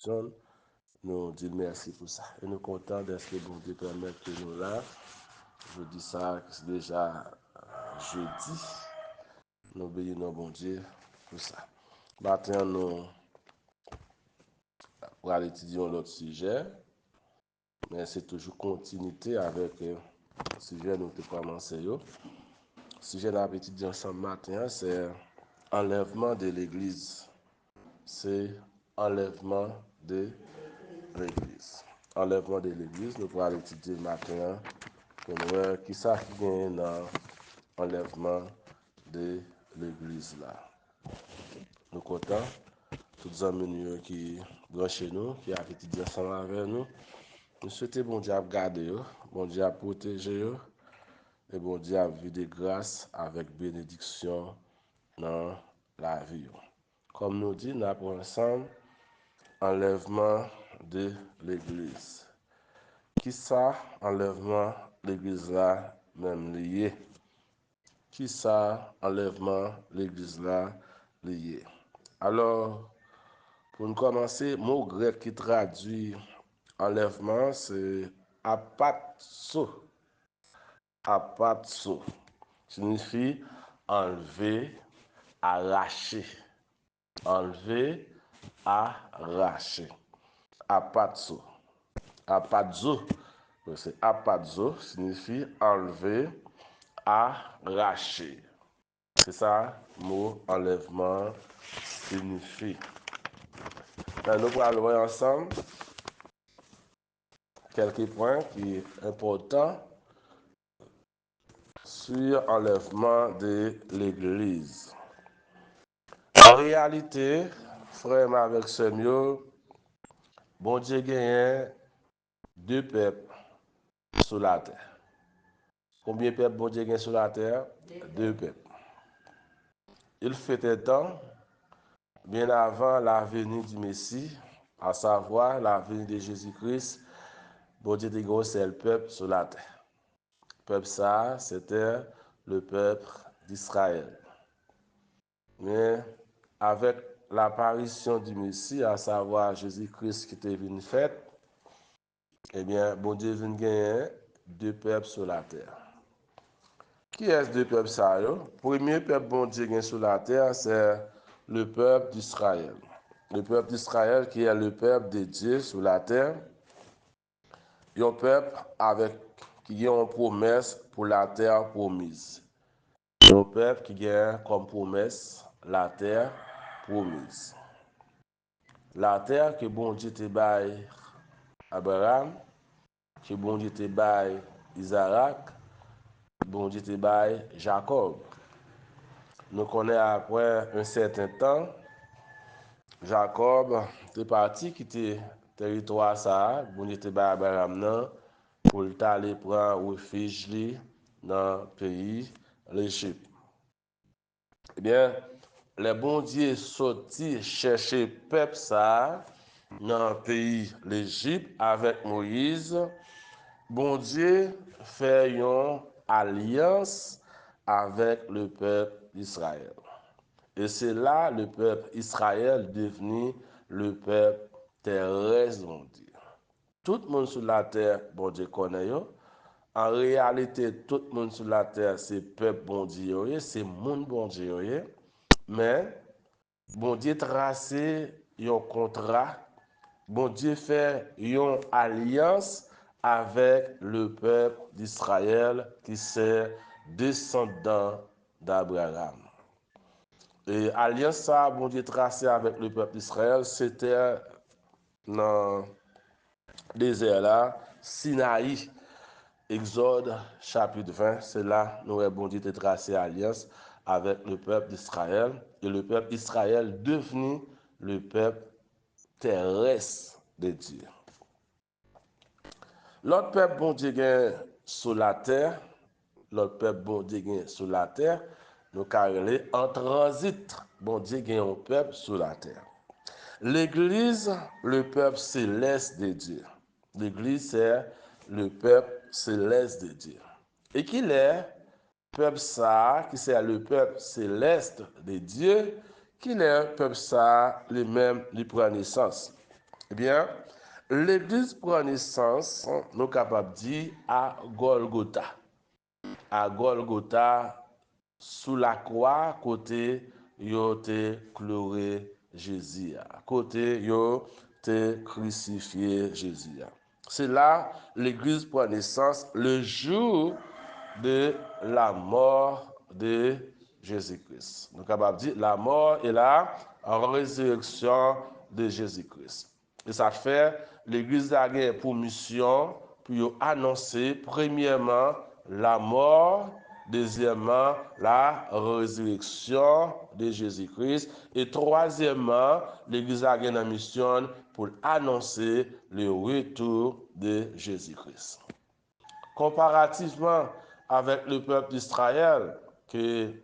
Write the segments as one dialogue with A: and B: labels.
A: John, nous disons merci pour ça. Et nous sommes contents d'être que bon Dieu permet que nous là. Je dis ça, c'est déjà jeudi. Nous bénissons bon Dieu pour ça. Maintenant, nous allons étudier l'autre sujet, mais c'est toujours continuité avec le sujet que nous avons commencé. Le sujet que nous avons étudié ensemble matin, c'est enlèvement de l'Église. C'est enlèvement de l'Église. Enlèvement de l'Église, nous allons étudier matin pour nous voir qui ça qui gagne dans l'enlèvement de l'Église là. Nous comptons tous les amis qui sont chez nous, qui ont étudié ensemble avec nous. Nous souhaitons bon Dieu garder, bon Dieu protéger, et bon Dieu vivre de grâce avec bénédiction dans la vie. Comme nous dit, nous apprenons ensemble enlèvement de l'Église. Qui ça, enlèvement l'Église là, même lié? Qui ça, enlèvement l'Église là, lié? Alors, pour nous commencer, le mot grec qui traduit enlèvement, c'est apatso. Apatso signifie enlever, arracher. Enlever, arracher. Apatso. Apatzo, c'est apatzo signifie enlever, arracher. C'est ça, le mot enlèvement signifie. Nous allons voir ensemble quelques points qui sont importants sur enlèvement de l'Église. En réalité, frère avec Seigneur, bon Dieu gagne deux peuples sur la terre. Combien de peuples bon Dieu gagne sur la terre? Deux peuples. Il fait un temps, bien avant la venue du Messie, à savoir la venue de Jésus-Christ, bon Dieu gagne un seul peuple sur la terre. Le peuple ça, c'était le peuple d'Israël. Mais avec l'apparition du Messie, à savoir Jésus-Christ qui était venu faire, eh bien, bon Dieu vient gagner deux peuples sur la terre. Qui est ce deux peuples ça? Le premier peuple bon Dieu gagne sur la terre, c'est le peuple d'Israël. Le peuple d'Israël qui est le peuple de Dieu sur la terre. Un peuple qui a une promesse pour la terre promise. Un peuple qui a comme promesse la terre promise. La terre que bon Dieu te baille Abraham, que bon Dieu te baille Isaac, bon Dieu te baille Jacob. Nous connaissons après un certain temps, Jacob est parti quitter le territoire ça, bon Dieu te baille Abraham pour aller prendre refuge dans le pays l'Égypte. Eh bien, les bon Dieu sorti chercher peuple ça dans le pays l'Égypte avec Moïse. Bon Dieu fait une alliance avec le peuple d'Israël. Et c'est là le peuple Israël devenu le peuple terrestre, on dit. Tout le monde sur la terre, bon Dieu connaît. En réalité, tout le monde sur la terre, c'est peuple bon Dieu, c'est monde bon Dieu. Mais, bon Dieu tracé un contrat, bon Dieu fait une alliance avec le peuple d'Israël qui c'est descendant d'Abraham. Et alliance ça, bon Dieu tracé avec le peuple d'Israël, c'était dans le désert là, Sinaï. Exode chapitre 20, c'est là nous avons bon Dieu tracé alliance avec le peuple d'Israël. Et le peuple d'Israël devenu le peuple terrestre de Dieu. L'autre peuple bon Dieu gagne sur la terre, l'autre peuple bon Dieu gagne sur la terre, nous carrelons en transit. Bon Dieu gagne un peuple sur la terre. L'Église, le peuple céleste de Dieu. L'Église, c'est le peuple céleste de Dieu. Et qu'il est, peuple ça, qui c'est le peuple céleste de Dieu, qu'il est, peuple ça, lui-même, lui prend naissance. Eh bien, l'église prend naissance, nous capables de dire, à Golgotha. À Golgotha, sous la croix, côté, yo te cloué Jésus. Côté, yo te crucifié Jésus. C'est là, l'église prend naissance le jour de la mort de Jésus-Christ. Nous sommes capables de dire la mort et la résurrection de Jésus-Christ. Et ça fait, l'Église a pour mission pour annoncer, premièrement, la mort, deuxièmement, la résurrection de Jésus-Christ, et troisièmement, l'Église a une mission pour annoncer le retour de Jésus-Christ. Comparativement avec le peuple d'Israël, qui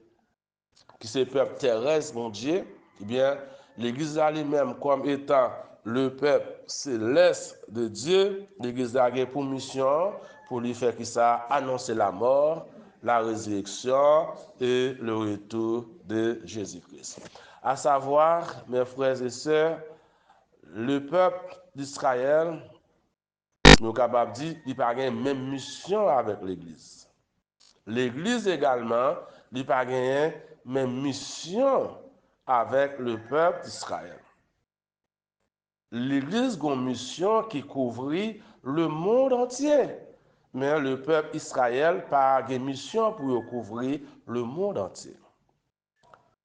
A: c'est le peuple terrestre, mon Dieu, eh bien, l'Église a lui-même comme étant le peuple céleste de Dieu, l'Église a pour mission pour lui faire qui ça annoncer la mort, la résurrection et le retour de Jésus-Christ. À savoir, mes frères et sœurs, le peuple d'Israël, nous sommes capables de dire qu'il n'a pas une même mission avec l'Église. L'Église également n'a pas une même mission avec le peuple d'Israël. L'Église a une mission qui couvrit le monde entier. Mais le peuple d'Israël n'a pas une mission pour couvrir le monde entier.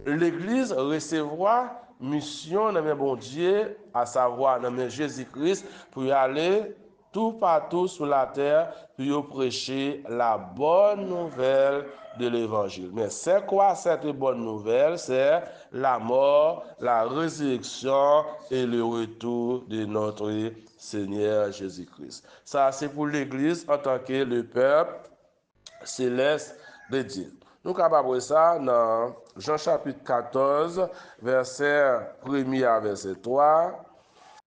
A: L'Église recevra mission dans le bon Dieu, à savoir dans Jésus-Christ, pour y aller tout partout sur la terre, pour prêcher la bonne nouvelle de l'Évangile. Mais c'est quoi cette bonne nouvelle? C'est la mort, la résurrection et le retour de notre Seigneur Jésus-Christ. Ça, c'est pour l'Église en tant que le peuple céleste de Dieu. Nous sommes capables de ça dans Jean chapitre 14, verset 1 à verset 3.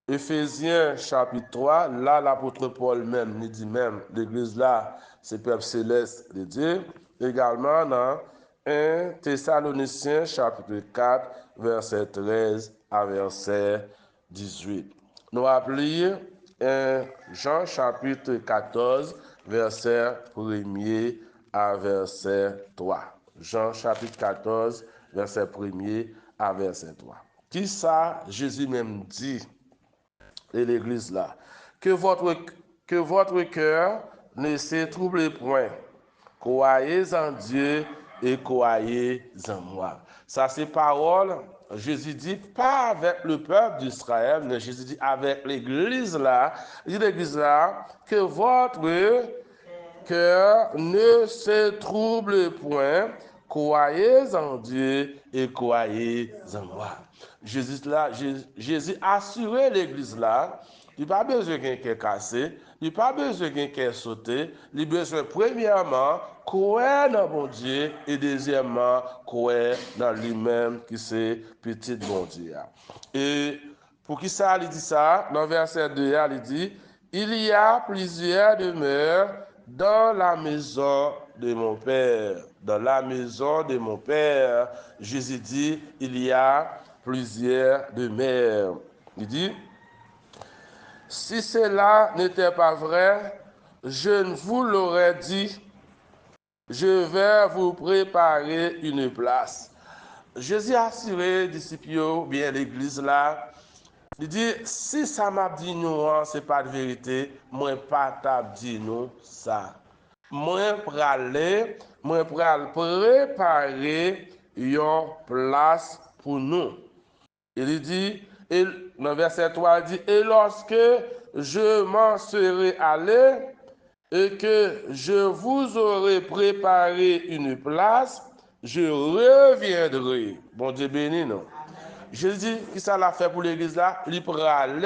A: Éphésiens chapitre 3, là l'apôtre Paul même, il dit même, l'église là, c'est le peuple céleste de Dieu. Également dans 1 Thessaloniciens chapitre 4, verset 13 à verset 18. Nous appelons 1 Jean chapitre 14, verset 1 à verset 3. Jean chapitre 14, verset 1 à verset 3. Qui ça, Jésus même dit, et l'église là, que votre cœur ne se trouble point. Croyez en Dieu et croyez en moi. Ça, c'est parole. Jésus dit pas avec le peuple d'Israël, mais Jésus dit avec l'église là. Il dit l'église là, que votre cœur ne se trouble point. Croyez en Dieu et croyez en moi. Jésus a assuré l'église là. Il n'y a pas besoin d'un cœur cassé, il n'y a pas besoin d'un cœur sauté. Il a besoin, premièrement, croire dans bon Dieu et deuxièmement, croire dans lui-même qui c'est petit bon Dieu. Et pour qui ça, il dit ça? Dans verset 2, il dit, il y a plusieurs demeures dans la maison de mon Père. Dans la maison de mon Père, Jésus dit, il y a plusieurs demeures. Il dit, si cela n'était pas vrai, je ne vous l'aurais dit, je vais vous préparer une place. Jésus a assuré les disciples, bien l'église là, il dit, si ça m'a dit nous, ce n'est pas de vérité, moi pas t'a dit nous ça. Moi pral préparer une place pour nous. Il dit, et, dans verset 3, il dit, et lorsque je m'en serai allé et que je vous aurai préparé une place, je reviendrai. Bon Dieu béni, non? Jésus, qui ça l'a fait pour l'église là? Il pral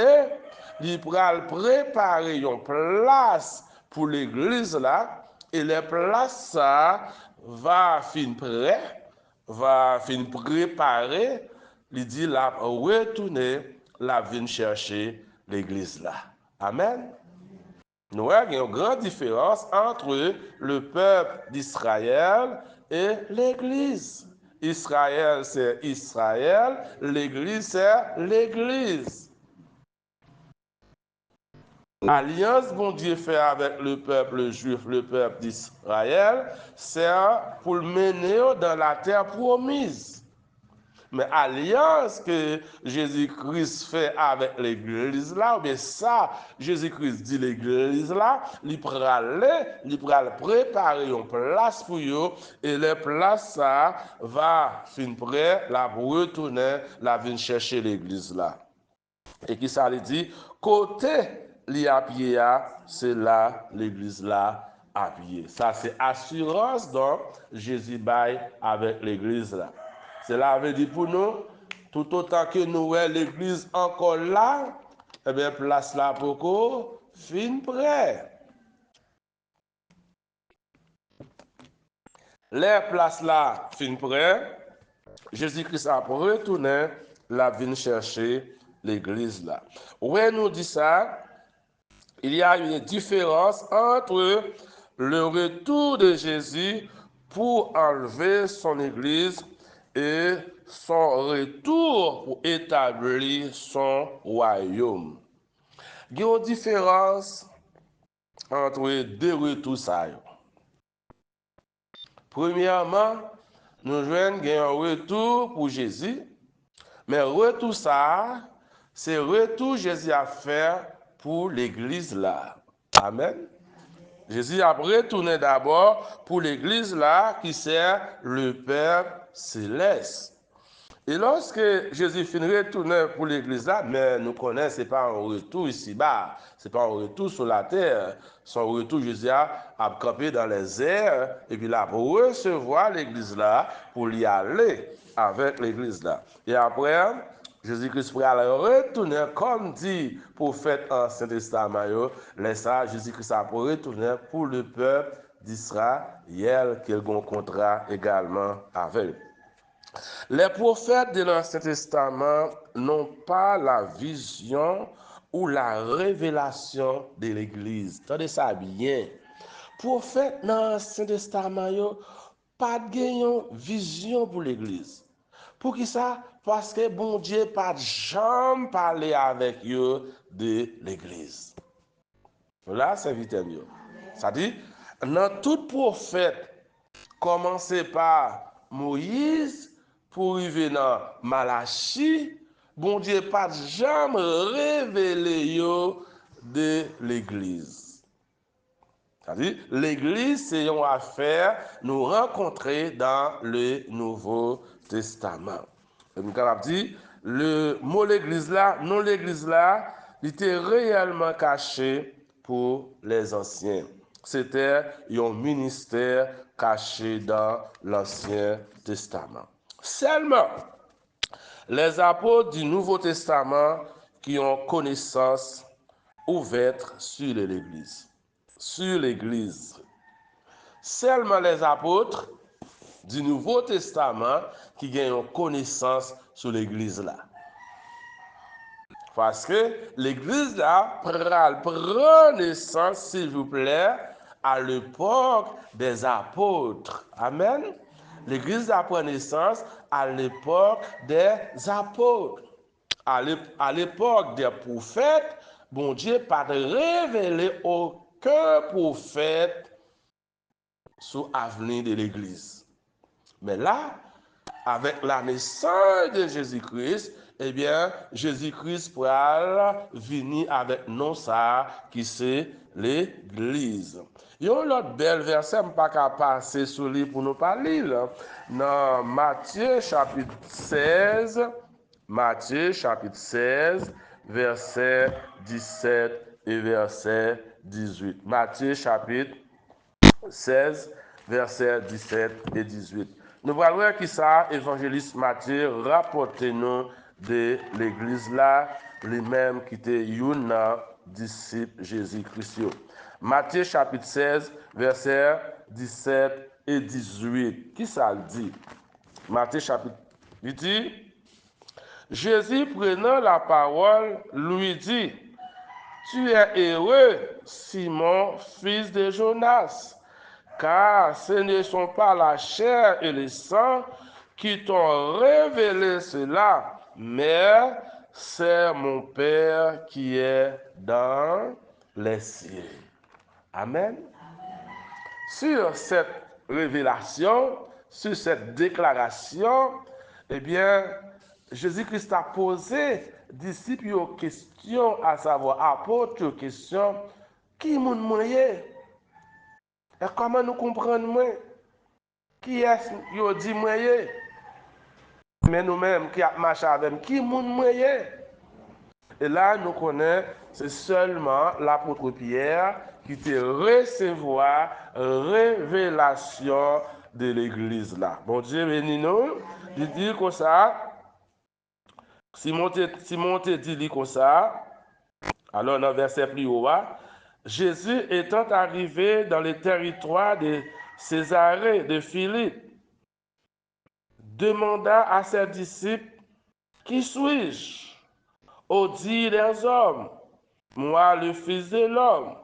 A: préparer une place pour l'église là, et les places ça va fin prêt, va fin préparer, il dit la retourner, la venir chercher l'église là. Amen. Nous voyons une grande différence entre le peuple d'Israël et l'Église. Israël, c'est Israël, l'Église, c'est l'Église. Alliance bon Dieu fait avec le peuple juif, le peuple d'Israël, c'est pour le mener dans la terre promise. Mais alliance que Jésus-Christ fait avec l'église là, ou bien ça, Jésus-Christ dit l'église là, il pral préparer une place pour eux, et la place ça va fin prêt, la retourner, la venir chercher l'église là. Et qui ça lui dit, côté li à pied, c'est là l'église là à pied. Ça c'est assurance donc Jésus baille avec l'église là. Cela veut dire pour nous, tout autant que nous l'église encore là, eh bien place là pour qu'on fin prêt. Les places là fin prêt, Jésus-Christ a retourné la vine chercher l'église là. Ouais, nous dit ça, il y a une différence entre le retour de Jésus pour enlever son église et son retour pour établir son royaume. Il y a une différence entre deux retours. Premièrement, nous jouons un retour pour Jésus, mais retour ça, c'est retour Jésus a fait pour l'église là. Amen. Jésus a retourné d'abord pour l'église là qui sert le Père céleste. Et lorsque Jésus finit de retourner pour l'église là, mais nous connaissons, ce n'est pas un retour ici-bas, ce n'est pas un retour sur la terre. Son retour, Jésus a campé dans les airs, et puis là, pour recevoir l'église là, pour y aller avec l'église là. Et après, Jésus-Christ pourrait aller retourner, comme dit prophète Ancien Testament, laissa Jésus-Christ a pour retourner pour le peuple d'Israël, qui a un contrat également avec. Les prophètes de l'Ancien Testament n'ont pas la vision ou la révélation de l'Église. Tenez ça bien. Prophètes dans l'Ancien Testament, pas de vision pour l'Église. Pour qui ça? Parce que bon Dieu pas jamais parlé avec eux de l'Église. Là, c'est vite mieux. Ça dit, dans tout prophète, commencé par Moïse, pour arriver dans Malachie, bon Dieu pas jamais révélé de l'Église. C'est-à-dire, l'Église, c'est une affaire nous rencontrer dans le Nouveau Testament. Et nous avons dit, le mot l'Église là, non l'Église là, il était réellement caché pour les anciens. C'était un ministère caché dans l'Ancien Testament. Seulement, les apôtres du Nouveau Testament qui ont connaissance ouverte sur l'Église. Sur l'Église. Seulement les apôtres du Nouveau Testament qui ont connaissance sur l'Église là. Parce que l'Église là prend naissance, s'il vous plaît, à l'époque des apôtres. Amen. L'Église là prend naissance à l'époque des apôtres. À l'époque des prophètes, bon Dieu pas révélé aucun prophète sous l'avenir de l'Église. Mais là, avec la naissance de Jésus-Christ, eh bien, Jésus-Christ pourra venir avec nous ça, qui c'est l'Église. Il y a un autre bel verset, je ne peux pas passer sur lui pour nous parler. Dans Matthieu chapitre 16, verset 17 et verset 18. Matthieu chapitre 16, versets 17 et 18. Nous voyons voir qui ça, évangéliste Matthieu, rapporte-nous de l'église là, lui-même qui était un disciple Jésus-Christ. Matthieu chapitre 16, versets 17 et 18. Qui ça le dit? Matthieu chapitre, il dit, Jésus prenant la parole, lui dit, tu es heureux, Simon, fils de Jonas, car ce ne sont pas la chair et le sang qui t'ont révélé cela, mais c'est mon Père qui est dans les cieux. Amen. Sur cette révélation, sur cette déclaration, eh bien, Jésus-Christ a posé disciples une question, à savoir, apôtres une question, qui moun moyen? Et comment nous comprenons moi? Qui est-ce qui dit moyen? Mais nous-mêmes qui avons marché avec qui moun moyen? Et là, nous connaissons, c'est seulement l'apôtre Pierre qui te recevoir révélation de l'église là. Bon Dieu béni nous. Il dit comme ça. Simon te dit comme ça. Alors, dans le verset plus haut, Jésus étant arrivé dans le territoire de Césarée de Philippe, demanda à ses disciples, qui suis-je? Au dit les hommes, moi le Fils de l'homme.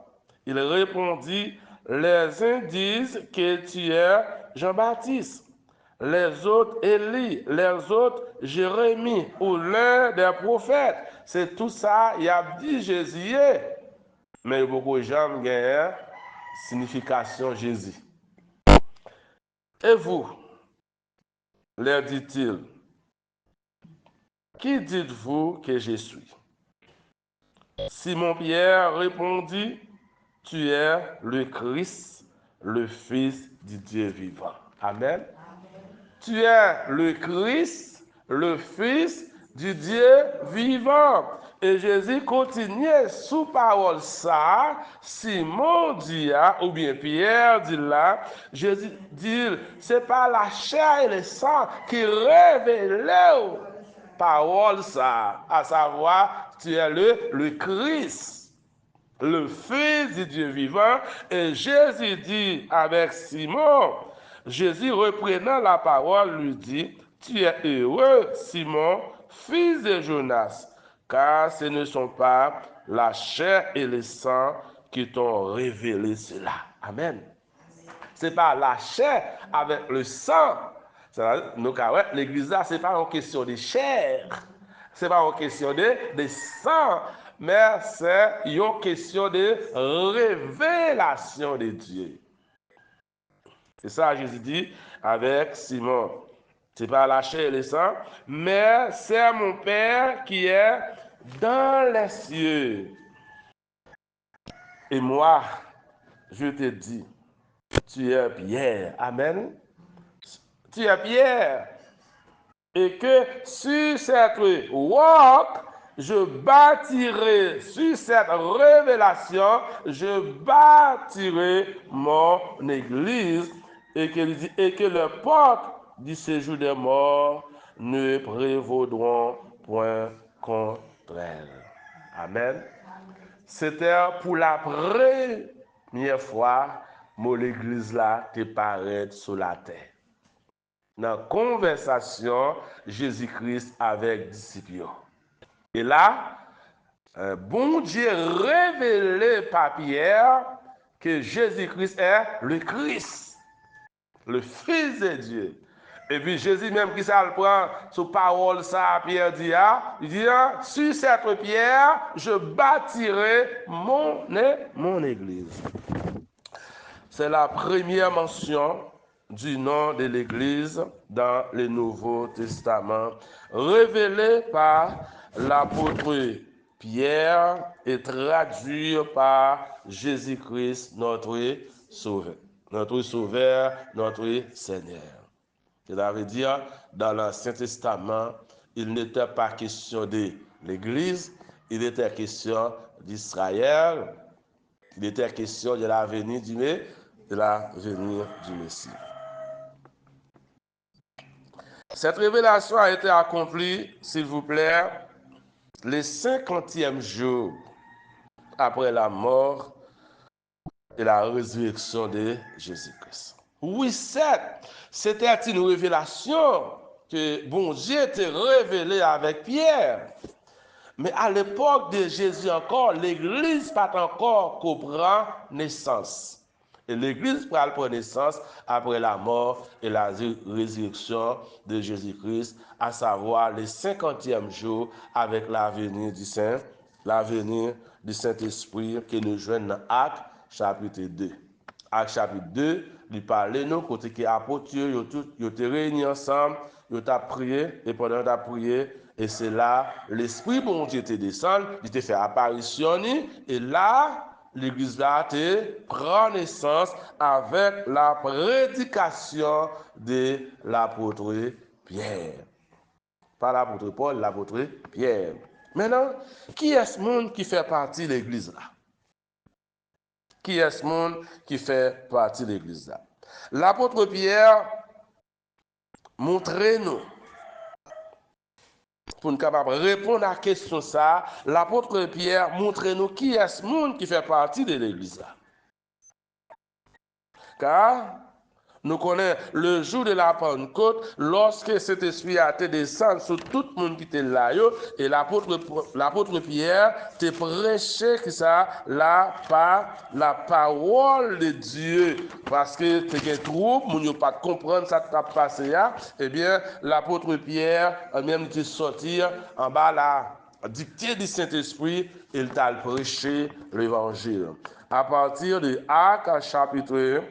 A: Il répondit, les uns disent que tu es Jean-Baptiste, les autres Élie, les autres Jérémie ou l'un des prophètes. C'est tout ça, il a dit Jésus. Mais beaucoup de gens ont une signification Jésus. Et vous, leur dit-il, qui dites-vous que je suis? Simon-Pierre répondit, tu es le Christ, le Fils du Dieu vivant. Amen. Tu es le Christ, le Fils du Dieu vivant. Et Jésus continuait sous parole ça, Simon dit, ou bien Pierre dit là, Jésus dit, c'est pas la chair et le sang qui révèlent parole ça, à savoir, tu es le Christ, le Fils du Dieu vivant. Et Jésus dit avec Simon, Jésus reprenant la parole lui dit, tu es heureux, Simon, fils de Jonas, car ce ne sont pas la chair et le sang qui t'ont révélé cela. Amen. Ce n'est pas la chair avec le sang. L'église là, ce n'est pas une question de chair, ce n'est pas une question de sang, mais c'est une question de révélation de Dieu. C'est ça Jésus dit avec Simon. Ce n'est pas la chair et le sang, mais c'est mon Père qui est dans les cieux. Et moi, je te dis, tu es Pierre. Amen. Tu es Pierre. Et que sur cette roc, je bâtirai, sur cette révélation, je bâtirai mon église. Et que les portes du séjour des morts ne prévaudront point contre elle. Amen. C'était pour la première fois que l'église là te paraît sur la terre. Dans la conversation Jésus-Christ avec disciples. Et là, bon Dieu révélé par Pierre que Jésus-Christ est le Christ, le Fils de Dieu. Et puis Jésus même qui ça le prend sous parole ça, Pierre dit, il dit, sur cette pierre, je bâtirai mon église. C'est la première mention du nom de l'Église dans le Nouveau Testament, révélé par l'apôtre Pierre et traduit par Jésus-Christ, notre Sauveur, notre Seigneur. Cela veut dire, dans l'Ancien Testament, il n'était pas question de l'Église, il était question d'Israël, il était question de la venue du Messie. Cette révélation a été accomplie, s'il vous plaît, le 50e jour après la mort et la résurrection de Jésus-Christ. Oui, c'était une révélation que bon Dieu t'a révélée avec Pierre. Mais à l'époque de Jésus encore, l'Église pas encore comprend naissance. Et l'Église prend naissance après la mort et la résurrection de Jésus-Christ, à savoir le 50e jour avec la venue du l'avenir du Saint-Esprit que nous joignons dans Actes chapitre 2. Actes chapitre 2, lui parler nous, côté que apôtres, ils étaient réunis ensemble, ils ont prié, et pendant qu'ils ont prié, et c'est là, l'Esprit bon Dieu était descendu, il était fait apparition, et là, l'église là prend naissance avec la prédication de l'apôtre Pierre. Pas l'apôtre Paul, l'apôtre Pierre. Maintenant, qui est ce monde qui fait partie de l'église là? Qui est ce monde qui fait partie de l'église là? L'apôtre Pierre montre-nous, pour nous capables de répondre à la question ça, l'apôtre Pierre montre-nous qui est ce monde qui fait partie de l'église là. Car nous connaissons le jour de la Pentecôte, lorsque cet esprit a été descendu sur tout le monde qui était là, et l'apôtre Pierre t'a prêché que ça, la parole de Dieu. Parce que tu es trouble, on n'a pas comprendre ça qui t'a passé là, eh bien, l'apôtre Pierre, même qui sortir en bas là, dicté du Saint-Esprit, il t'a prêché l'évangile. À partir de Actes chapitre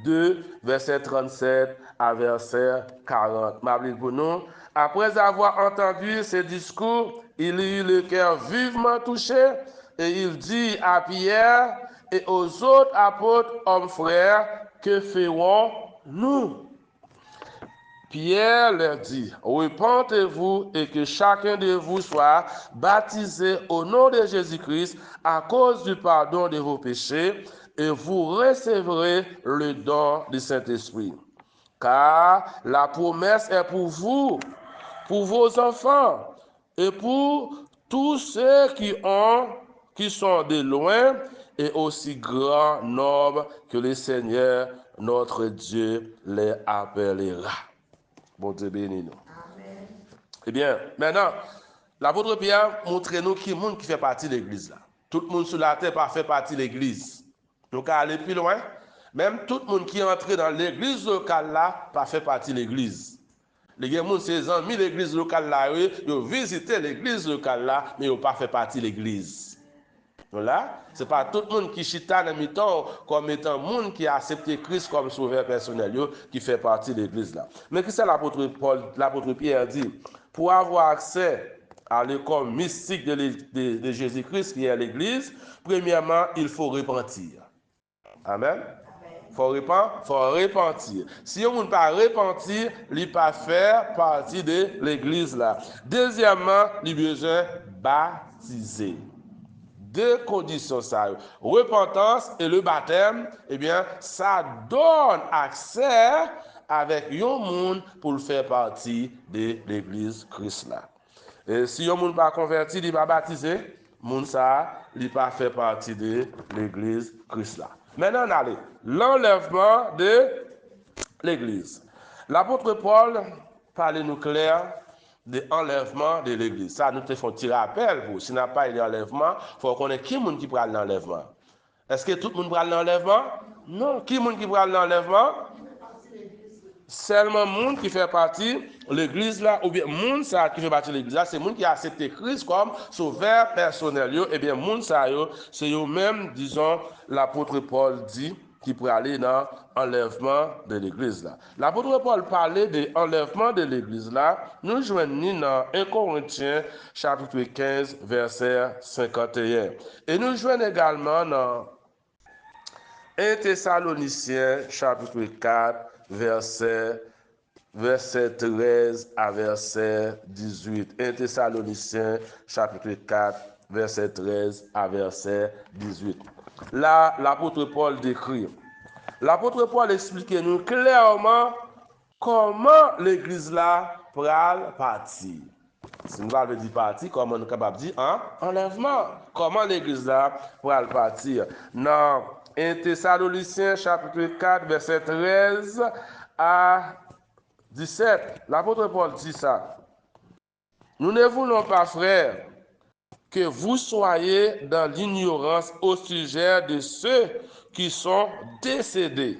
A: 2, verset 37 à verset 40. Ma Bible pour nous. Après avoir entendu ces discours, il eut le cœur vivement touché et il dit à Pierre et aux autres apôtres, hommes frères, que ferons-nous? Pierre leur dit, repentez-vous et que chacun de vous soit baptisé au nom de Jésus-Christ à cause du pardon de vos péchés et vous recevrez le don du Saint-Esprit. Car la promesse est pour vous, pour vos enfants et pour tous ceux qui sont de loin et aussi grand nombre que le Seigneur notre Dieu les appellera. Bon Dieu bénis nous. Amen. Eh bien, maintenant, l'apôtre Pierre montre-nous qui est le monde qui fait partie de l'église là. Tout le monde sur la terre pas fait partie de l'église. Donc, à aller plus loin, même tout le monde qui est entré dans l'église locale là, pas fait partie de l'église. Les gens, ces amis de l'église locale là, ils ont visité l'église locale là, mais ils n'ont pas fait partie de l'église. Voilà, ce n'est pas tout le monde qui chita dans le temps comme étant monde qui a accepté Christ comme sauveur personnel qui fait partie de l'église là. Mais qu'est-ce que l'apôtre Pierre dit? Pour avoir accès à l'école mystique de Jésus-Christ qui est l'église, premièrement, il faut repentir. Amen. Il faut repentir. Si on ne pas repentir, il ne pas faire partie de l'église là. Deuxièmement, il besoin baptiser. Deux conditions ça. Repentance et le baptême, eh bien, ça donne accès avec un monde pour le faire partie de l'église Christ là. Et si un monde pas converti, il va baptiser, monde ça, il pas fait partie de l'église Christ là. Maintenant, allez, l'enlèvement de l'église. L'apôtre Paul parle nous clair de enlèvement de l'église. Ça, nous te font tirer appel pour. Si n'a pas eu d'enlèvement, il faut connaître qui est qui prend l'enlèvement. Est-ce que tout le monde prend l'enlèvement? Non. Qui est qui prend l'enlèvement? Seulement monde qui fait partie de l'église là, ou bien monde ça qui fait partie de l'église là, c'est monde qui a accepté Christ comme sauveur personnel. Et bien monde ça, c'est eux-mêmes, disons, l'apôtre Paul dit, qui pourrait aller dans l'enlèvement de l'église là. L'apôtre Paul parlait de l'enlèvement de l'église là, nous joignons dans 1 Corinthiens chapitre 15 verset 51. Et nous joignons également dans 1 Thessaloniciens chapitre 4 verset 13 à verset 18. 1 Thessaloniciens chapitre 4 verset 13 à verset 18. Là, l'apôtre Paul décrit. L'apôtre Paul explique nous clairement comment l'église là pral partir. Si nous parlons de partir, comment nous sommes capables de dire enlèvement. Comment l'église là pral partir. Dans 1 Thessaloniciens chapitre 4 verset 13 à 17, l'apôtre Paul dit ça. Nous ne voulons pas, frères, que vous soyez dans l'ignorance au sujet de ceux qui sont décédés,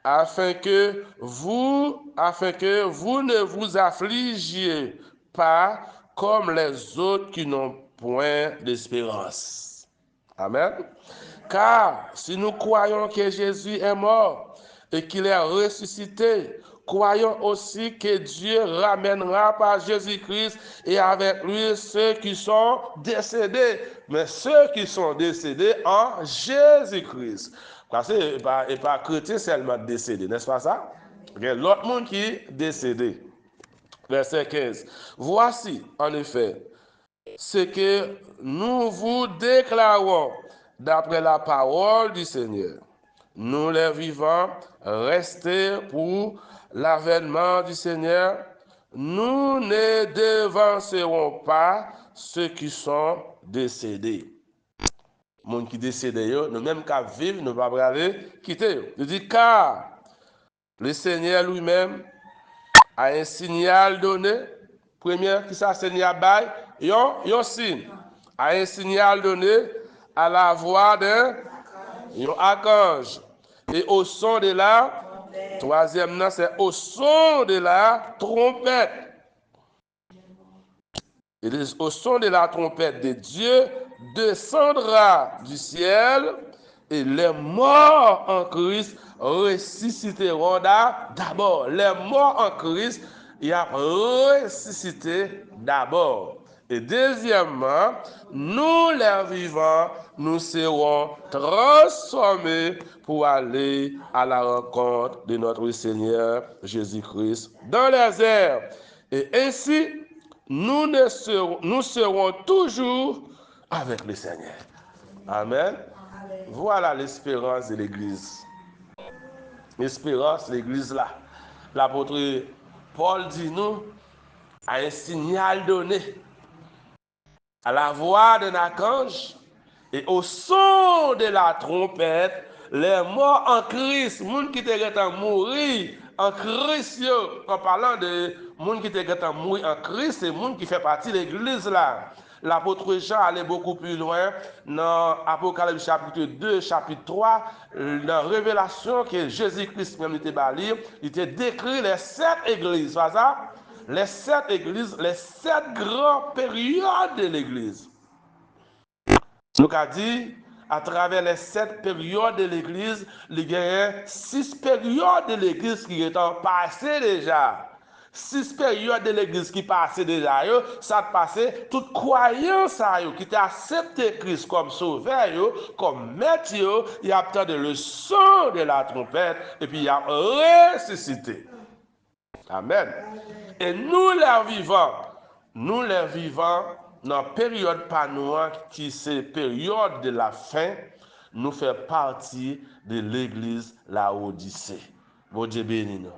A: afin que vous ne vous affligiez pas comme les autres qui n'ont point d'espérance. Amen. Car si nous croyons que Jésus est mort et qu'il est ressuscité, croyons aussi que Dieu ramènera par Jésus-Christ et avec lui ceux qui sont décédés. Mais ceux qui sont décédés en Jésus-Christ. Parce que et pas chrétien seulement décédé, n'est-ce pas ça? Il y a l'autre monde qui est décédé. Verset 15. Voici, en effet, ce que nous vous déclarons d'après la parole du Seigneur. Nous les vivants, restés pour l'avènement du Seigneur, nous ne devancerons pas ceux qui sont décédés. Les gens qui sont décédés, nous même qu'à vivre, nous ne pouvons pas quitter. Il dit, car le Seigneur lui-même a un signal donné. Première, qui ça, signal bail? Yon signe. A un signal donné à la voix d'un archange. Et au son de la, troisième, c'est au son de la trompette. Et au son de la trompette de Dieu descendra du ciel et les morts en Christ ressusciteront d'abord. Les morts en Christ, il y a ressuscité d'abord. Et deuxièmement, nous les vivants, nous serons transformés pour aller à la rencontre de notre Seigneur Jésus-Christ dans les airs. Et ainsi, nous serons toujours avec le Seigneur. Amen. Voilà l'espérance de l'Église. L'espérance de l'Église là. L'apôtre Paul dit nous, a un signal donné à la voix d'un archange et au son de la trompette, les morts en Christ, les gens qui étaient mourir en Christ, en parlant de gens qui étaient mourir en Christ, c'est les gens qui font partie de l'église là. L'apôtre Jean allait beaucoup plus loin dans Apocalypse chapitre 2, chapitre 3, la révélation que Jésus-Christ même était bali, il était décrit les 7 églises, c'est ça? Les 7 églises, les 7 grandes périodes de l'église. Nous avons dit, à travers les 7 périodes de l'église, il y a 6 périodes de l'église qui sont passées déjà. 6 périodes de l'église qui passaient déjà, ça passait toute croyance qui t'a accepté Christ comme sauveur, comme maître, il a entendu le son de la trompette et puis il a ressuscité. Amen. Et nous les vivants, dans la période panoua, qui c'est période de la fin, nous faisons partie de l'église Laodicée. Bon Dieu béni nous.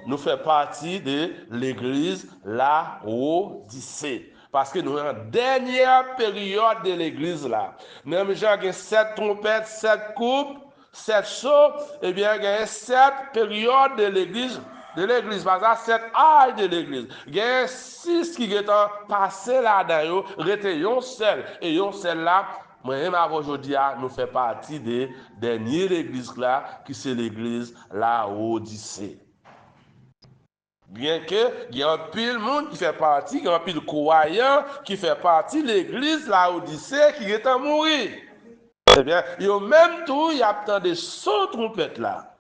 A: Nous faisons partie de l'église Laodicée. Parce que nous sommes en dernière période de l'église là. Même gens qui ont 7 trompettes, 7 coupes, 7 chauds, eh bien, il y a 7 périodes de l'église. Par exemple, 7 âges de l'église. Il y a 6 qui sont passés là-dedans, restés un seul. Et un seul là, moi-même aujourd'hui, nous faisons partie des dernières églises là, qui c'est l'église Laodicée. Bien que il y a un pile monde qui fait partie, il y a un pile croyant qui fait partie de l'église Laodicée qui est en mourir. Eh bien, il y a même tout, il y a tant de son trompette là.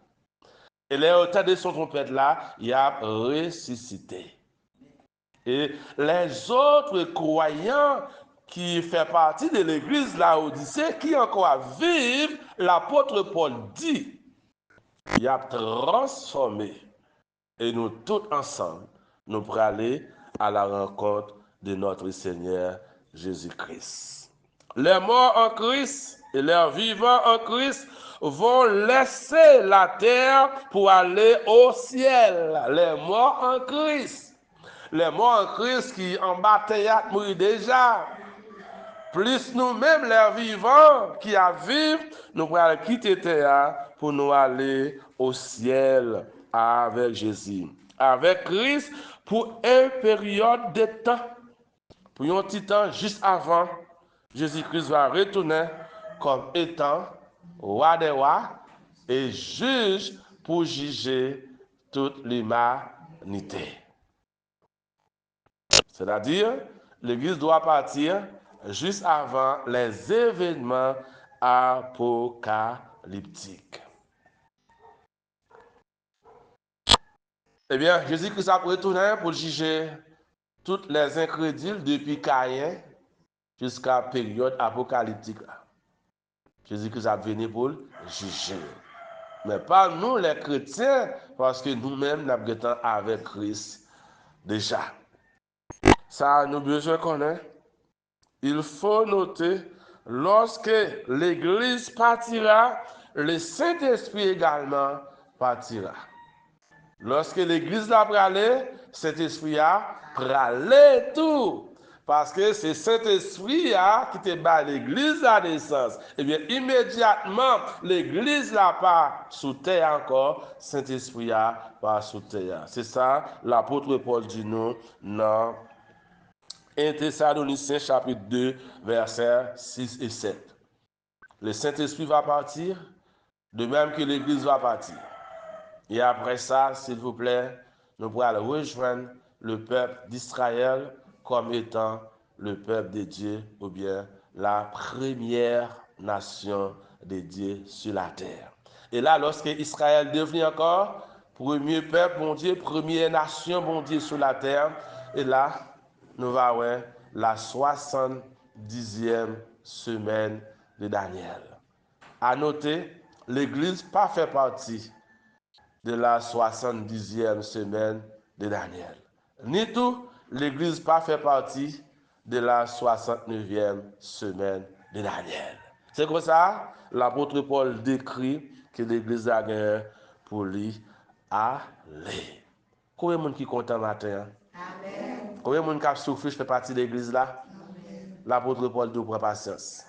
A: Et les autant de son trompette là, il a ressuscité. Et les autres croyants qui font partie de l'église Laodicée, qui encore vivent, l'apôtre Paul dit, il a transformé. Et nous tous ensemble, nous pourrons aller à la rencontre de notre Seigneur Jésus-Christ. Les morts en Christ et les vivants en Christ vont laisser la terre pour aller au ciel. Les morts en Christ. Les morts en Christ qui en bataille mourent déjà. Plus nous-mêmes, les vivants qui vivent, nous pourrons quitter terre pour nous aller au ciel avec Jésus. Avec Christ pour une période de temps. Pour un petit temps juste avant, Jésus-Christ va retourner comme étant roi des rois et juge pour juger toute l'humanité. C'est-à-dire, l'Église doit partir juste avant les événements apocalyptiques. Eh bien, Jésus-Christ a retourné pour juger toutes les incrédules depuis Caïn jusqu'à la période apocalyptique. Jésus-Christ a venu pour juger. Mais pas nous les chrétiens, parce que nous-mêmes, nous sommes avec Christ déjà. Ça, nous besoin connaître. Il faut noter, lorsque l'Église partira, le Saint-Esprit également partira. Lorsque l'Église a pralé, Saint-Esprit a pralé tout. Parce que c'est Saint-Esprit qui te bat l'Église à naissance. Eh bien, immédiatement, l'Église n'a pas sous terre encore, Saint-Esprit a pas sous terre. C'est ça, l'apôtre Paul dit nous dans 1 Thessaloniciens chapitre 2, versets 6 et 7. Le Saint-Esprit va partir, de même que l'Église va partir. Et après ça, s'il vous plaît, nous pourrons rejoindre le peuple d'Israël comme étant le peuple de Dieu ou bien la première nation de Dieu sur la terre. Et là, lorsque Israël devient encore premier peuple, bon Dieu, première nation, bon Dieu, sur la terre, et là, nous allons voir la 70e semaine de Daniel. À noter, l'Église pas fait partie de la 70e semaine de Daniel. Ni tout, l'Église pas fait partie de la 69e semaine de Daniel. C'est comme ça, l'apôtre Paul décrit que l'Église a gagné pour lui aller. Combien de monde qui est content matin? Amen. Combien de monde qui a souffert fait partie de l'Église là? L'apôtre Paul nous prend patience.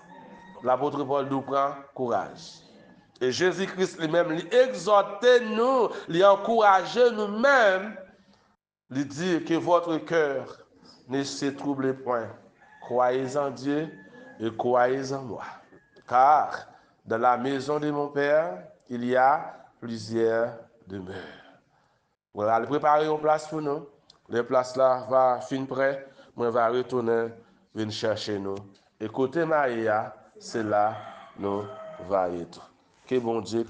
A: L'apôtre Paul nous prend courage. Et Jésus-Christ lui-même, lui exhortait nous, lui encourageait nous-mêmes, lui dire que votre cœur ne se trouble point. Croyez en Dieu et croyez en moi. Car dans la maison de mon Père, il y a plusieurs demeures. On va préparer une place pour nous. Les places là va finir prêt. On va retourner, venir chercher nous. Et côté Maria, c'est là nous va être. Que bon Dieu